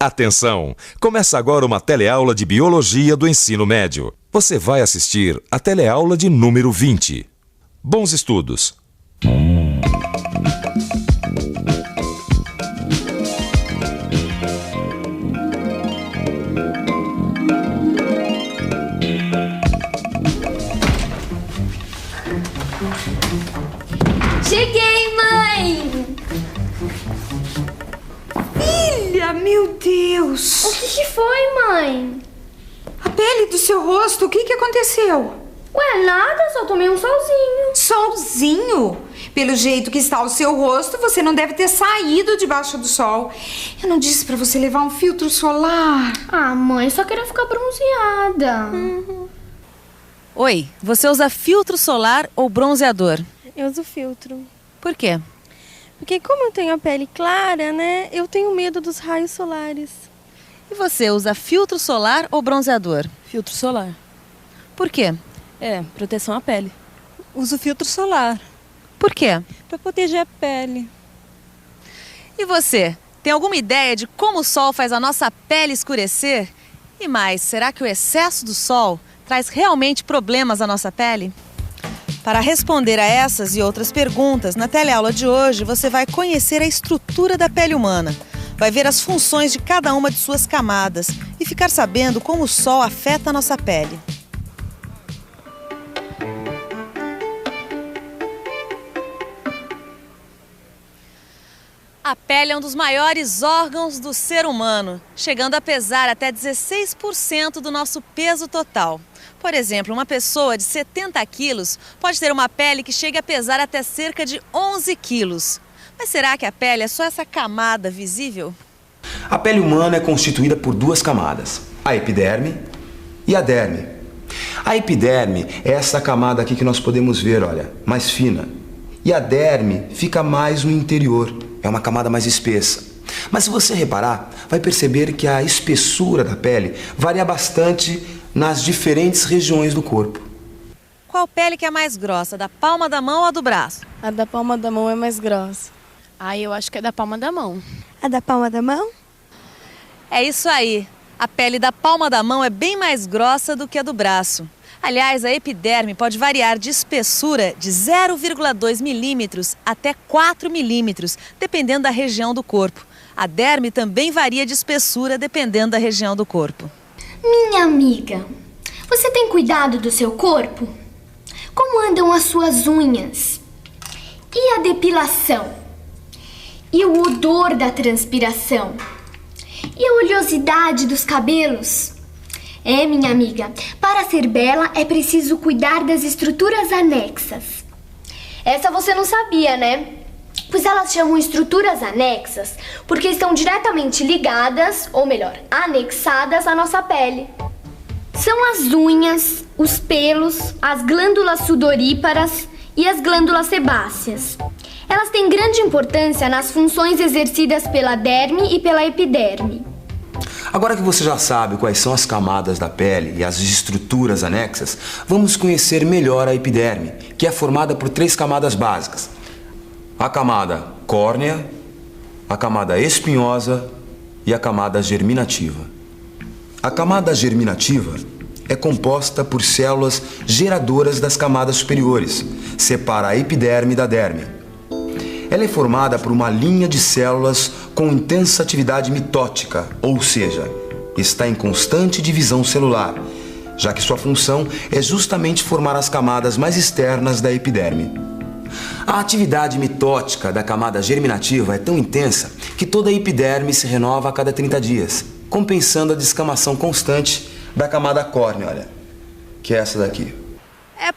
Atenção! Começa agora uma teleaula de Biologia do Ensino Médio. Você vai assistir a teleaula de número 20. Bons estudos! Cheguei, mãe! Filha, meu Deus! O que foi, mãe? A pele do seu rosto, o que aconteceu? Ué, nada, só tomei um solzinho. Solzinho? Pelo jeito que está o seu rosto, você não deve ter saído debaixo do sol. Eu não disse pra você levar um filtro solar? Ah, mãe, só queria ficar bronzeada. Oi, você usa filtro solar ou bronzeador? Eu uso filtro. Por quê? Porque como eu tenho a pele clara, né, eu tenho medo dos raios solares. E você usa filtro solar ou bronzeador? Filtro solar. Por quê? Proteção à pele. Uso filtro solar. Por quê? Para proteger a pele. E você, tem alguma ideia de como o sol faz a nossa pele escurecer? E mais, será que o excesso do sol traz realmente problemas à nossa pele? Para responder a essas e outras perguntas, na teleaula de hoje você vai conhecer a estrutura da pele humana, vai ver as funções de cada uma de suas camadas e ficar sabendo como o sol afeta a nossa pele. A pele é um dos maiores órgãos do ser humano, chegando a pesar até 16% do nosso peso total. Por exemplo, uma pessoa de 70 quilos pode ter uma pele que chega a pesar até cerca de 11 quilos. Mas será que a pele é só essa camada visível? A pele humana é constituída por duas camadas, a epiderme e a derme. A epiderme é essa camada aqui que nós podemos ver, olha, mais fina. E a derme fica mais no interior, é uma camada mais espessa. Mas se você reparar, vai perceber que a espessura da pele varia bastante nas diferentes regiões do corpo. Qual pele que é mais grossa, da palma da mão ou do braço? A da palma da mão é mais grossa. Eu acho que é da palma da mão. A da palma da mão? É isso aí. A pele da palma da mão é bem mais grossa do que a do braço. Aliás, a epiderme pode variar de espessura de 0,2 milímetros até 4 milímetros, dependendo da região do corpo. A derme também varia de espessura dependendo da região do corpo. Minha amiga, você tem cuidado do seu corpo? Como andam as suas unhas? E a depilação? E o odor da transpiração? E a oleosidade dos cabelos? Minha amiga, para ser bela é preciso cuidar das estruturas anexas. Essa você não sabia, né? Pois elas chamam estruturas anexas porque estão diretamente ligadas, ou melhor, anexadas à nossa pele. São as unhas, os pelos, as glândulas sudoríparas e as glândulas sebáceas. Elas têm grande importância nas funções exercidas pela derme e pela epiderme. Agora que você já sabe quais são as camadas da pele e as estruturas anexas, vamos conhecer melhor a epiderme, que é formada por 3 camadas básicas. A camada córnea, a camada espinhosa e a camada germinativa. A camada germinativa é composta por células geradoras das camadas superiores, separa a epiderme da derme. Ela é formada por uma linha de células com intensa atividade mitótica, ou seja, está em constante divisão celular, já que sua função é justamente formar as camadas mais externas da epiderme. A atividade mitótica da camada germinativa é tão intensa que toda a epiderme se renova a cada 30 dias, compensando a descamação constante da camada córnea, olha, que é essa daqui.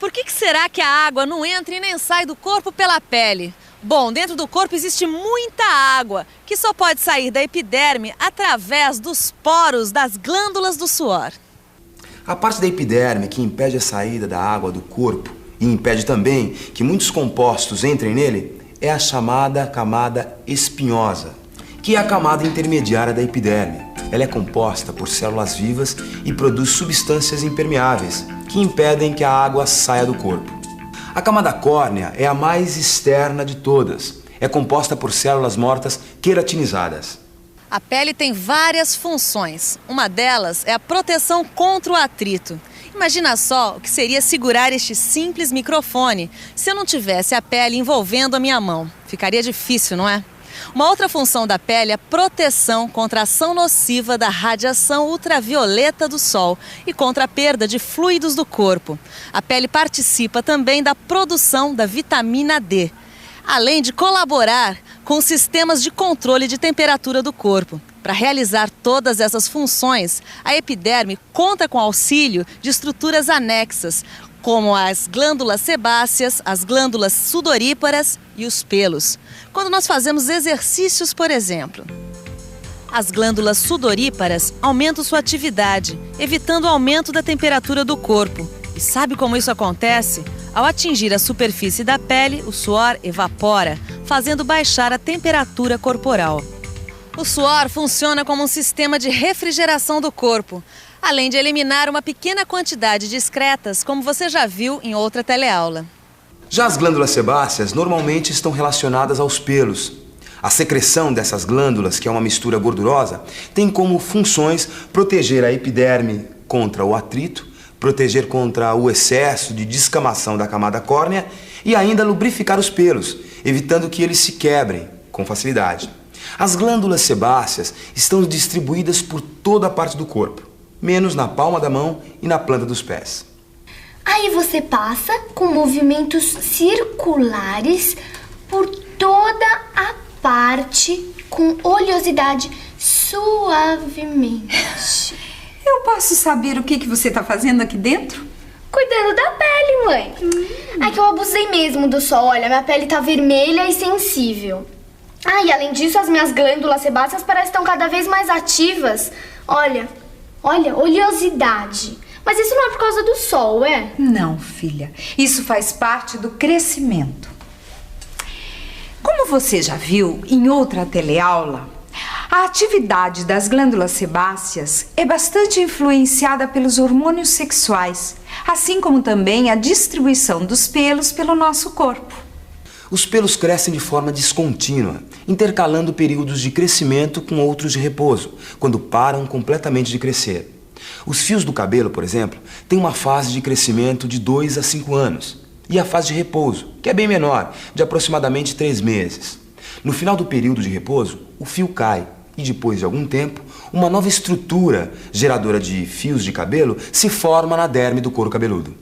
Por que será que a água não entra e nem sai do corpo pela pele? Bom, dentro do corpo existe muita água, que só pode sair da epiderme através dos poros das glândulas do suor. A parte da epiderme que impede a saída da água do corpo e impede também que muitos compostos entrem nele é a chamada camada espinhosa, que é a camada intermediária da epiderme. Ela é composta por células vivas e produz substâncias impermeáveis que impedem que a água saia do corpo. A camada córnea é a mais externa de todas. É composta por células mortas queratinizadas. A pele tem várias funções. Uma delas é a proteção contra o atrito. Imagina só o que seria segurar este simples microfone se eu não tivesse a pele envolvendo a minha mão. Ficaria difícil, não é? Uma outra função da pele é a proteção contra a ação nociva da radiação ultravioleta do sol e contra a perda de fluidos do corpo. A pele participa também da produção da vitamina D, além de colaborar com sistemas de controle de temperatura do corpo. Para realizar todas essas funções, a epiderme conta com auxílio de estruturas anexas, como as glândulas sebáceas, as glândulas sudoríparas e os pelos. Quando nós fazemos exercícios, por exemplo, as glândulas sudoríparas aumentam sua atividade, evitando o aumento da temperatura do corpo. E sabe como isso acontece? Ao atingir a superfície da pele, o suor evapora, fazendo baixar a temperatura corporal. O suor funciona como um sistema de refrigeração do corpo, além de eliminar uma pequena quantidade de excretas, como você já viu em outra teleaula. Já as glândulas sebáceas normalmente estão relacionadas aos pelos. A secreção dessas glândulas, que é uma mistura gordurosa, tem como funções proteger a epiderme contra o atrito, proteger contra o excesso de descamação da camada córnea e ainda lubrificar os pelos, evitando que eles se quebrem com facilidade. As glândulas sebáceas estão distribuídas por toda a parte do corpo, menos na palma da mão e na planta dos pés. Aí você passa com movimentos circulares por toda a parte com oleosidade suavemente. Eu posso saber o que você está fazendo aqui dentro? Cuidando da pele, mãe. É que eu abusei mesmo do sol. Olha, minha pele tá vermelha e sensível. Ah, e além disso, as minhas glândulas sebáceas parecem que estão cada vez mais ativas. Olha, oleosidade. Mas isso não é por causa do sol, é? Não, filha. Isso faz parte do crescimento. Como você já viu em outra teleaula, a atividade das glândulas sebáceas é bastante influenciada pelos hormônios sexuais, assim como também a distribuição dos pelos pelo nosso corpo. Os pelos crescem de forma descontínua, intercalando períodos de crescimento com outros de repouso, quando param completamente de crescer. Os fios do cabelo, por exemplo, têm uma fase de crescimento de 2 a 5 anos, e a fase de repouso, que é bem menor, de aproximadamente 3 meses. No final do período de repouso, o fio cai, e depois de algum tempo, uma nova estrutura geradora de fios de cabelo se forma na derme do couro cabeludo.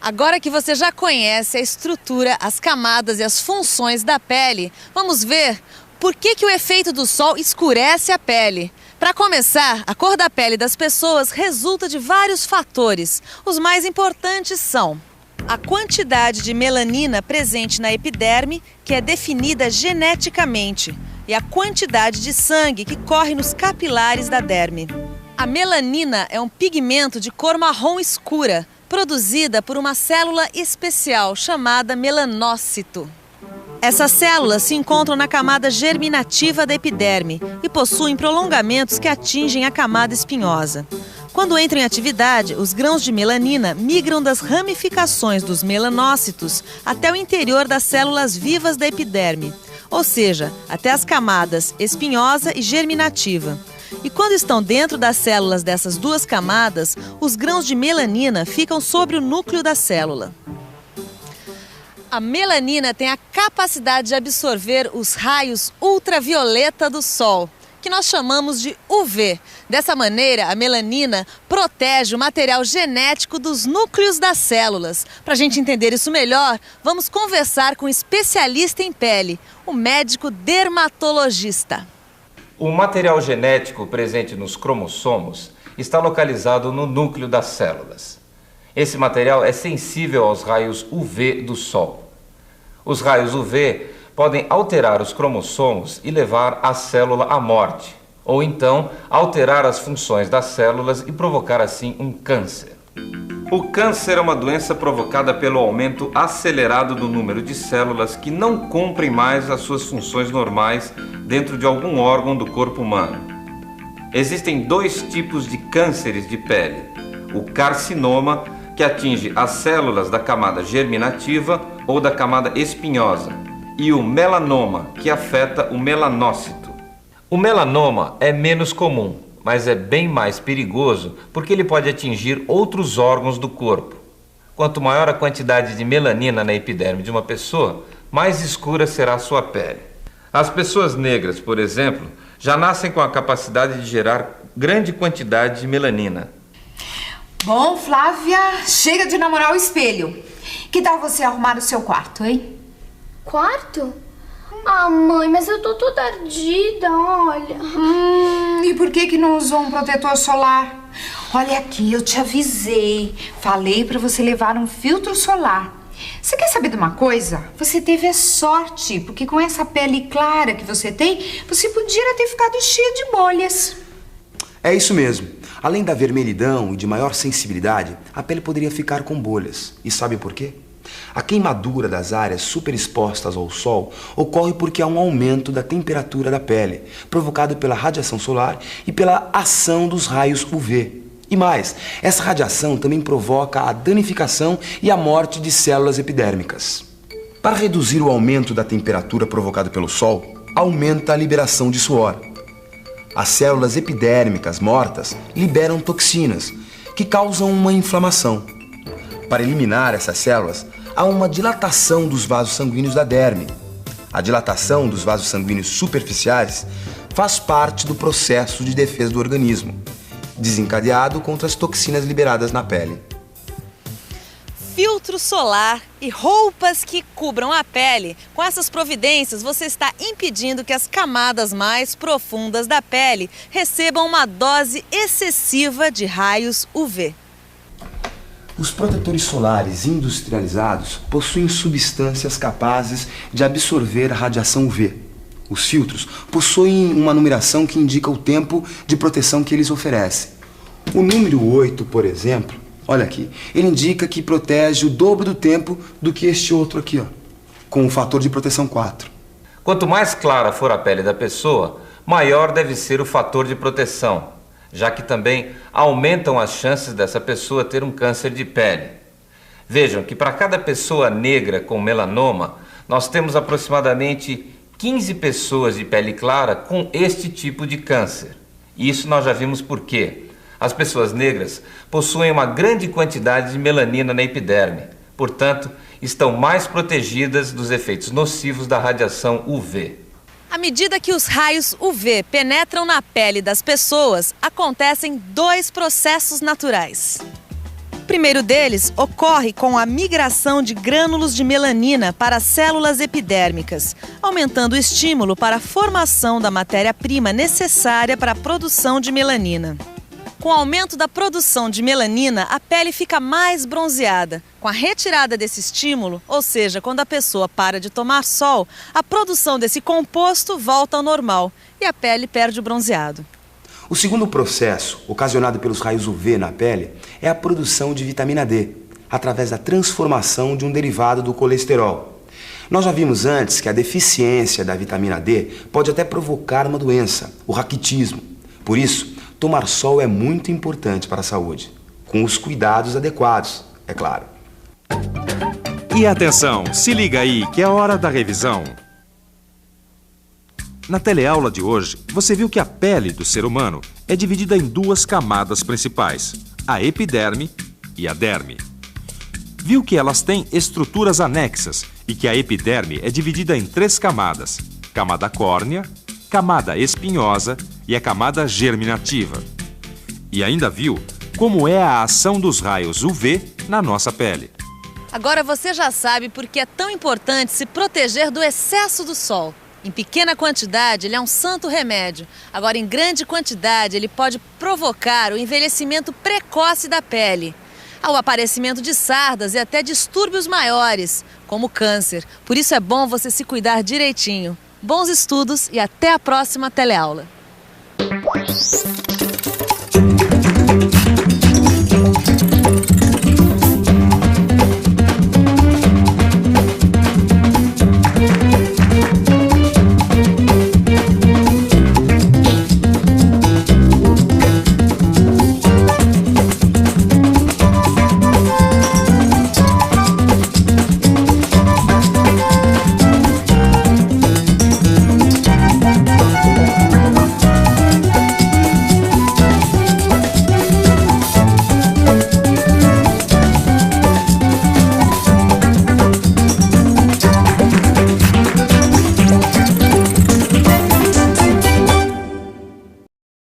Agora que você já conhece a estrutura, as camadas e as funções da pele, vamos ver por que o efeito do sol escurece a pele. Para começar, a cor da pele das pessoas resulta de vários fatores. Os mais importantes são a quantidade de melanina presente na epiderme, que é definida geneticamente, e a quantidade de sangue que corre nos capilares da derme. A melanina é um pigmento de cor marrom escura, produzida por uma célula especial chamada melanócito. Essas células se encontram na camada germinativa da epiderme e possuem prolongamentos que atingem a camada espinhosa. Quando entram em atividade, os grãos de melanina migram das ramificações dos melanócitos até o interior das células vivas da epiderme, ou seja, até as camadas espinhosa e germinativa. E quando estão dentro das células dessas duas camadas, os grãos de melanina ficam sobre o núcleo da célula. A melanina tem a capacidade de absorver os raios ultravioleta do sol, que nós chamamos de UV. Dessa maneira, a melanina protege o material genético dos núcleos das células. Para a gente entender isso melhor, vamos conversar com um especialista em pele, o médico dermatologista. O material genético presente nos cromossomos está localizado no núcleo das células. Esse material é sensível aos raios UV do Sol. Os raios UV podem alterar os cromossomos e levar a célula à morte, ou então alterar as funções das células e provocar assim um câncer. O câncer é uma doença provocada pelo aumento acelerado do número de células que não cumprem mais as suas funções normais dentro de algum órgão do corpo humano. Existem 2 tipos de cânceres de pele: o carcinoma, que atinge as células da camada germinativa ou da camada espinhosa, e o melanoma, que afeta o melanócito. O melanoma é menos comum, mas é bem mais perigoso porque ele pode atingir outros órgãos do corpo. Quanto maior a quantidade de melanina na epiderme de uma pessoa, mais escura será a sua pele. As pessoas negras, por exemplo, já nascem com a capacidade de gerar grande quantidade de melanina. Bom, Flávia, chega de namorar o espelho. Que tal você arrumar o seu quarto, hein? Quarto? Ah, mãe, mas eu tô toda ardida, olha. E por que não usou um protetor solar? Olha aqui, eu te avisei. Falei pra você levar um filtro solar. Você quer saber de uma coisa? Você teve a sorte, porque com essa pele clara que você tem, você podia ter ficado cheia de bolhas. É isso mesmo. Além da vermelhidão e de maior sensibilidade, a pele poderia ficar com bolhas. E sabe por quê? A queimadura das áreas superexpostas ao sol ocorre porque há um aumento da temperatura da pele, provocado pela radiação solar e pela ação dos raios UV. E mais, essa radiação também provoca a danificação e a morte de células epidérmicas. Para reduzir o aumento da temperatura provocado pelo sol, aumenta a liberação de suor. As células epidérmicas mortas liberam toxinas, que causam uma inflamação. Para eliminar essas células, há uma dilatação dos vasos sanguíneos da derme. A dilatação dos vasos sanguíneos superficiais faz parte do processo de defesa do organismo, desencadeado contra as toxinas liberadas na pele. Filtro solar e roupas que cubram a pele. Com essas providências, você está impedindo que as camadas mais profundas da pele recebam uma dose excessiva de raios UV. Os protetores solares industrializados possuem substâncias capazes de absorver a radiação UV. Os filtros possuem uma numeração que indica o tempo de proteção que eles oferecem. O número 8, por exemplo, olha aqui, ele indica que protege o dobro do tempo do que este outro aqui, ó, com o fator de proteção 4. Quanto mais clara for a pele da pessoa, maior deve ser o fator de proteção, já que também aumentam as chances dessa pessoa ter um câncer de pele. Vejam que para cada pessoa negra com melanoma, nós temos aproximadamente 15 pessoas de pele clara com este tipo de câncer. E isso nós já vimos por quê. As pessoas negras possuem uma grande quantidade de melanina na epiderme, portanto, estão mais protegidas dos efeitos nocivos da radiação UV. À medida que os raios UV penetram na pele das pessoas, acontecem dois processos naturais. O primeiro deles ocorre com a migração de grânulos de melanina para as células epidérmicas, aumentando o estímulo para a formação da matéria-prima necessária para a produção de melanina. Com o aumento da produção de melanina, a pele fica mais bronzeada. Com a retirada desse estímulo, ou seja, quando a pessoa para de tomar sol, a produção desse composto volta ao normal e a pele perde o bronzeado. O segundo processo, ocasionado pelos raios UV na pele, é a produção de vitamina D, através da transformação de um derivado do colesterol. Nós já vimos antes que a deficiência da vitamina D pode até provocar uma doença, o raquitismo. Por isso, tomar sol é muito importante para a saúde, com os cuidados adequados, é claro. E atenção, se liga aí que é hora da revisão. Na teleaula de hoje, você viu que a pele do ser humano é dividida em duas camadas principais, a epiderme e a derme. Viu que elas têm estruturas anexas e que a epiderme é dividida em três camadas, camada córnea, camada espinhosa e a camada germinativa. E ainda viu como é a ação dos raios UV na nossa pele. Agora você já sabe por que é tão importante se proteger do excesso do sol. Em pequena quantidade, ele é um santo remédio. Agora, em grande quantidade, ele pode provocar o envelhecimento precoce da pele, ao aparecimento de sardas e até distúrbios maiores, como câncer. Por isso é bom você se cuidar direitinho. Bons estudos e até a próxima teleaula.